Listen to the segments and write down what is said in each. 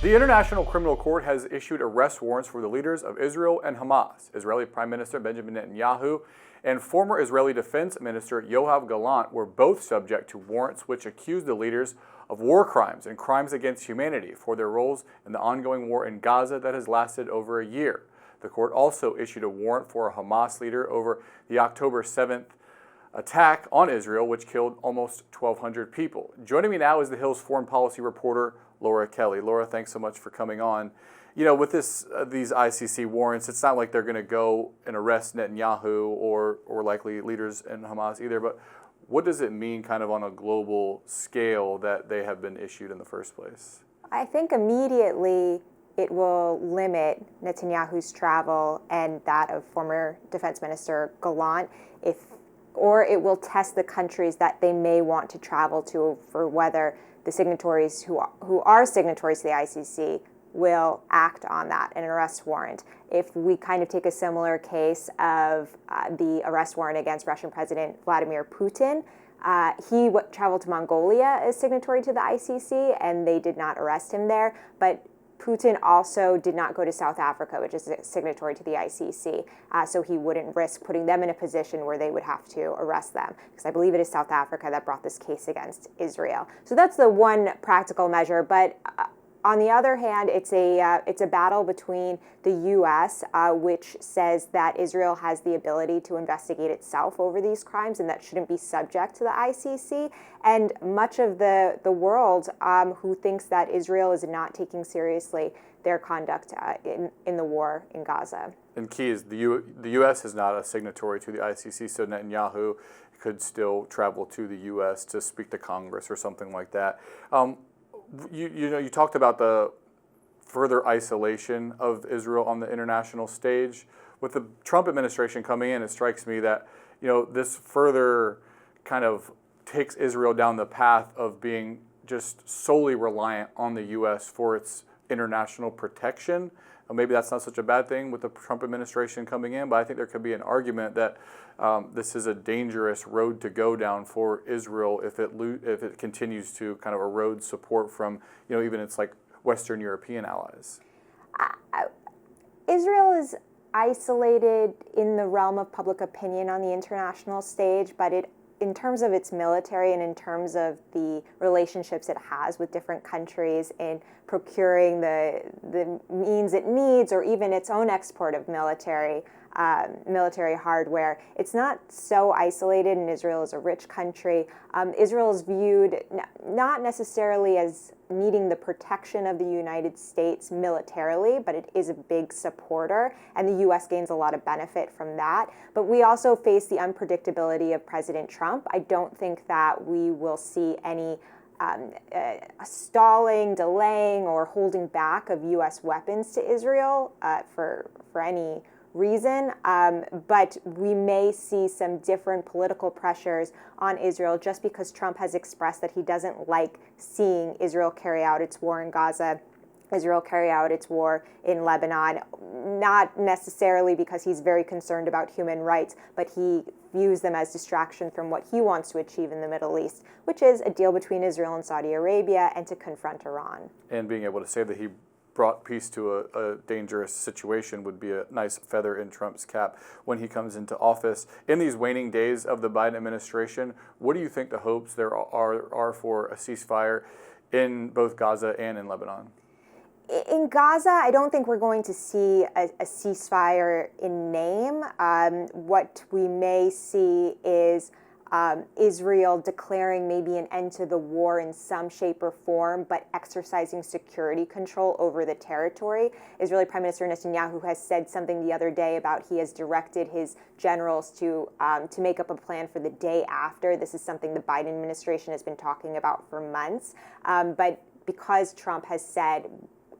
The International Criminal Court has issued arrest warrants for the leaders of Israel and Hamas. Israeli Prime Minister Benjamin Netanyahu and former Israeli Defense Minister Yoav Gallant were both subject to warrants which accuse the leaders of war crimes and crimes against humanity for their roles in the ongoing war in Gaza that has lasted over a year. The court also issued a warrant for a Hamas leader over the October 7th attack on Israel, which killed almost 1,200 people. Joining me now is the Hill's foreign policy reporter, Laura Kelly. Laura, thanks so much for coming on. You know, with these ICC warrants, it's not like they're going to go and arrest Netanyahu or likely leaders in Hamas either, but what does it mean kind of on a global scale that they have been issued in the first place? I think immediately it will limit Netanyahu's travel and that of former Defense Minister Gallant, or it will test the countries that they may want to travel to for whether the signatories who are signatories to the ICC will act on that, an arrest warrant. If we kind of take a similar case of the arrest warrant against Russian President Vladimir Putin, he traveled to Mongolia as signatory to the ICC, and they did not arrest him there. But Putin also did not go to South Africa, which is a signatory to the ICC, so he wouldn't risk putting them in a position where they would have to arrest them, because I believe it is South Africa that brought this case against Israel. So that's the one practical measure, but on the other hand, it's a battle between the U.S., which says that Israel has the ability to investigate itself over these crimes and that shouldn't be subject to the ICC, and much of the world who thinks that Israel is not taking seriously their conduct in the war in Gaza. And key is the U.S. is not a signatory to the ICC, so Netanyahu could still travel to the U.S. to speak to Congress or something like that. You talked about the further isolation of Israel on the international stage. With the Trump administration coming in, it strikes me that this further kind of takes Israel down the path of being just solely reliant on the U.S. for its international protection. Maybe that's not such a bad thing with the Trump administration coming in, but I think there could be an argument that this is a dangerous road to go down for Israel if it continues to kind of erode support from even its like Western European allies. Israel is isolated in the realm of public opinion on the international stage, but in terms of its military and in terms of the relationships it has with different countries in procuring the means it needs, or even its own export of military hardware, it's not so isolated, and Israel is a rich country. Israel is viewed not necessarily as needing the protection of the United States militarily, but it is a big supporter, and the U.S. gains a lot of benefit from that. But we also face the unpredictability of President Trump. I don't think that we will see any stalling, delaying, or holding back of U.S. weapons to Israel for any reason, but we may see some different political pressures on Israel just because Trump has expressed that he doesn't like seeing Israel carry out its war in Gaza, Israel carry out its war in Lebanon, not necessarily because he's very concerned about human rights, but he views them as distraction from what he wants to achieve in the Middle East, which is a deal between Israel and Saudi Arabia and to confront Iran. And being able to say that he brought peace to a dangerous situation would be a nice feather in Trump's cap when he comes into office. In these waning days of the Biden administration, what do you think the hopes there are for a ceasefire in both Gaza and in Lebanon? In Gaza, I don't think we're going to see a ceasefire in name. What we may see is Israel declaring maybe an end to the war in some shape or form, but exercising security control over the territory. Israeli Prime Minister Netanyahu has said something the other day about he has directed his generals to make up a plan for the day after. This is something the Biden administration has been talking about for months. But because Trump has said,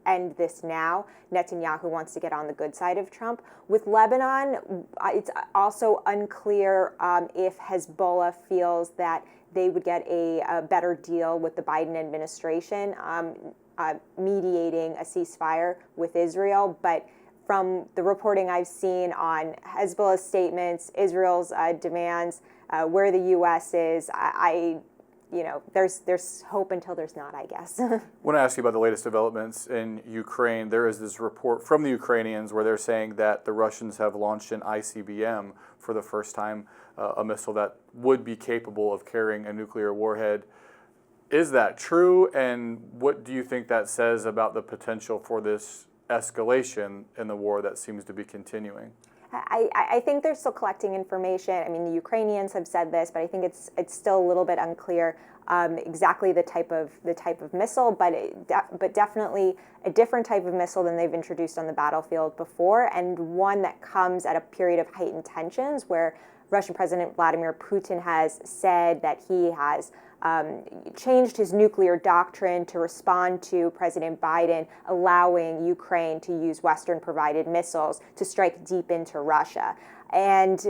end this now, Netanyahu wants to get on the good side of Trump. With Lebanon, it's also unclear if Hezbollah feels that they would get a better deal with the Biden administration mediating a ceasefire with Israel. But from the reporting I've seen on Hezbollah's statements, Israel's demands, where the U.S. is, there's hope until there's not, I guess. I want to ask you about the latest developments in Ukraine. There is this report from the Ukrainians where they're saying that the Russians have launched an ICBM for the first time, a missile that would be capable of carrying a nuclear warhead. Is that true? And what do you think that says about the potential for this escalation in the war that seems to be continuing? I think they're still collecting information. I mean, the Ukrainians have said this, but I think it's still a little bit unclear exactly the type of missile, but definitely a different type of missile than they've introduced on the battlefield before, and one that comes at a period of heightened tensions where Russian President Vladimir Putin has said that he has changed his nuclear doctrine to respond to President Biden allowing Ukraine to use Western-provided missiles to strike deep into Russia. And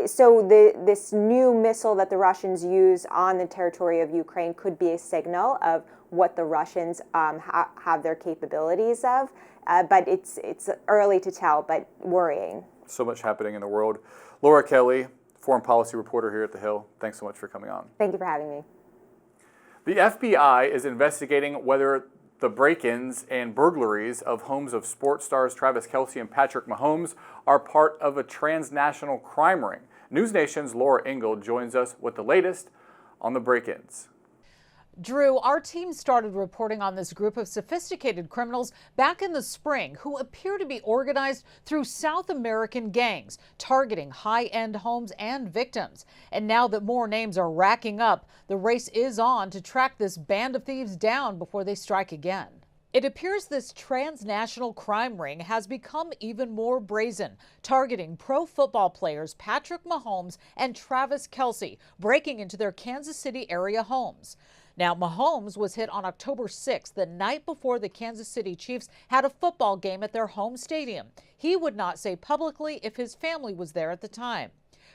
so this new missile that the Russians use on the territory of Ukraine could be a signal of what the Russians have their capabilities of. But it's early to tell, but worrying. So much happening in the world. Laura Kelly, foreign policy reporter here at The Hill, thanks so much for coming on. Thank you for having me. The FBI is investigating whether the break-ins and burglaries of homes of sports stars Travis Kelce and Patrick Mahomes are part of a transnational crime ring. NewsNation's Laura Ingle joins us with the latest on the break-ins. Drew, our team started reporting on this group of sophisticated criminals back in the spring who appear to be organized through South American gangs, targeting high-end homes and victims. And now that more names are racking up, the race is on to track this band of thieves down before they strike again. It appears this transnational crime ring has become even more brazen, targeting pro football players Patrick Mahomes and Travis Kelce, breaking into their Kansas City area homes. Now, Mahomes was hit on October 6th, the night before the Kansas City Chiefs had a football game at their home stadium. He would not say publicly if his family was there at the time.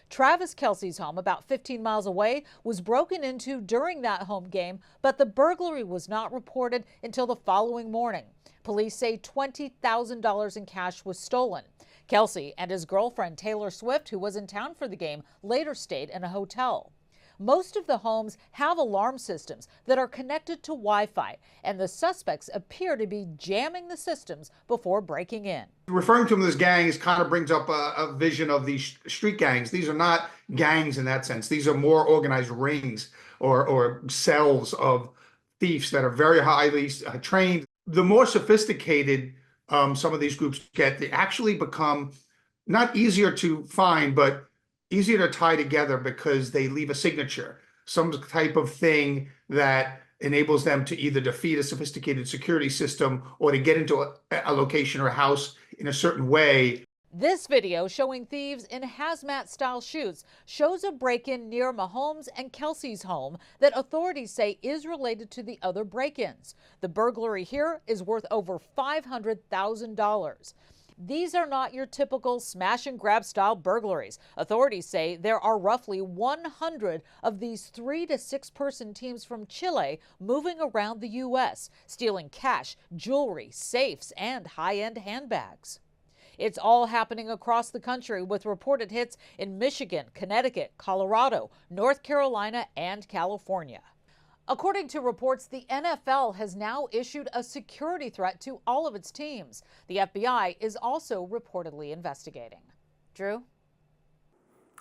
Travis Kelce's home, about 15 miles away, was broken into during that home game, but the burglary was not reported until the following morning. Police say $20,000 in cash was stolen. Kelce and his girlfriend Taylor Swift, who was in town for the game, later stayed in a hotel. Most of the homes have alarm systems that are connected to Wi-Fi, and the suspects appear to be jamming the systems before breaking in. Referring to them as gangs kind of brings up a vision of these street gangs. These are not gangs in that sense. These are more organized rings or cells of thieves that are very highly trained. The more sophisticated some of these groups get, they actually become not easier to find, but easier to tie together because they leave a signature, some type of thing that enables them to either defeat a sophisticated security system or to get into a location or a house in a certain way. This video showing thieves in hazmat-style suits shows a break-in near Mahomes and Kelce's home that authorities say is related to the other break-ins. The burglary here is worth over $500,000. These are not your typical smash-and-grab style burglaries. Authorities say there are roughly 100 of these 3 to 6 person teams from Chile moving around the U.S., stealing cash, jewelry, safes, and high-end handbags. It's all happening across the country with reported hits in Michigan, Connecticut, Colorado, North Carolina, and California. According to reports, the NFL has now issued a security threat to all of its teams. The FBI is also reportedly investigating. Drew?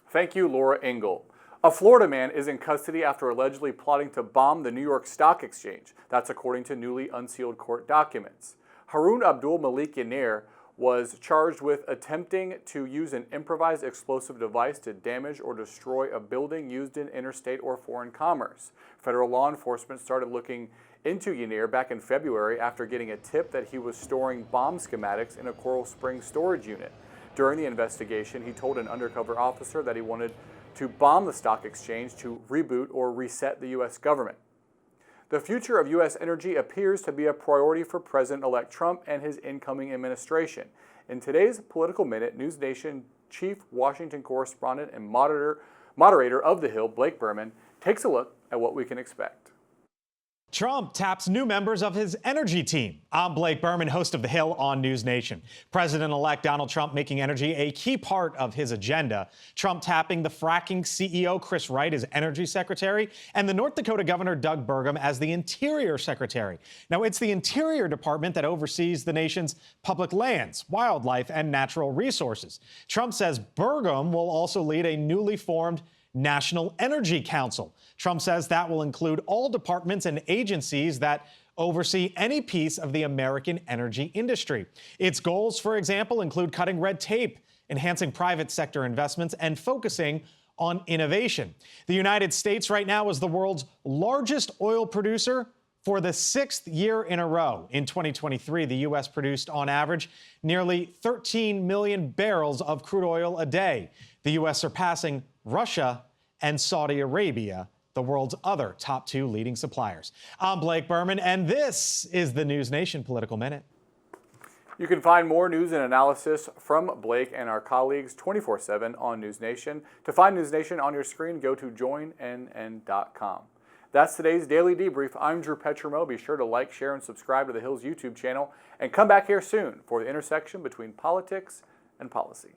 Thank you, Laura Ingle. A Florida man is in custody after allegedly plotting to bomb the New York Stock Exchange. That's according to newly unsealed court documents. Harun Abdul Malik Yanir was charged with attempting to use an improvised explosive device to damage or destroy a building used in interstate or foreign commerce. Federal law enforcement started looking into Yanir back in February after getting a tip that he was storing bomb schematics in a Coral Springs storage unit. During the investigation, he told an undercover officer that he wanted to bomb the stock exchange to reboot or reset the U.S. government. The future of U.S. energy appears to be a priority for President-elect Trump and his incoming administration. In today's Political Minute, NewsNation Chief Washington Correspondent and moderator of The Hill, Blake Berman, takes a look at what we can expect. Trump taps new members of his energy team. I'm Blake Berman, host of The Hill on NewsNation. President-elect Donald Trump making energy a key part of his agenda. Trump tapping the fracking CEO Chris Wright as energy secretary and the North Dakota Governor Doug Burgum as the interior secretary. Now, it's the Interior Department that oversees the nation's public lands, wildlife, and natural resources. Trump says Burgum will also lead a newly formed National Energy Council. Trump says that will include all departments and agencies that oversee any piece of the American energy industry. Its goals, for example, include cutting red tape, enhancing private sector investments, and focusing on innovation. The United States right now is the world's largest oil producer for the sixth year in a row. In 2023, the U.S. produced, on average, nearly 13 million barrels of crude oil a day. The U.S. surpassing Russia and Saudi Arabia, the world's other top two leading suppliers. I'm Blake Berman, and this is the NewsNation Political Minute. You can find more news and analysis from Blake and our colleagues 24/7 on NewsNation. To find NewsNation on your screen, go to joinnn.com. That's today's Daily Debrief. I'm Drew Petrimoulx. Be sure to like, share, and subscribe to The Hill's YouTube channel. And come back here soon for the intersection between politics and policy.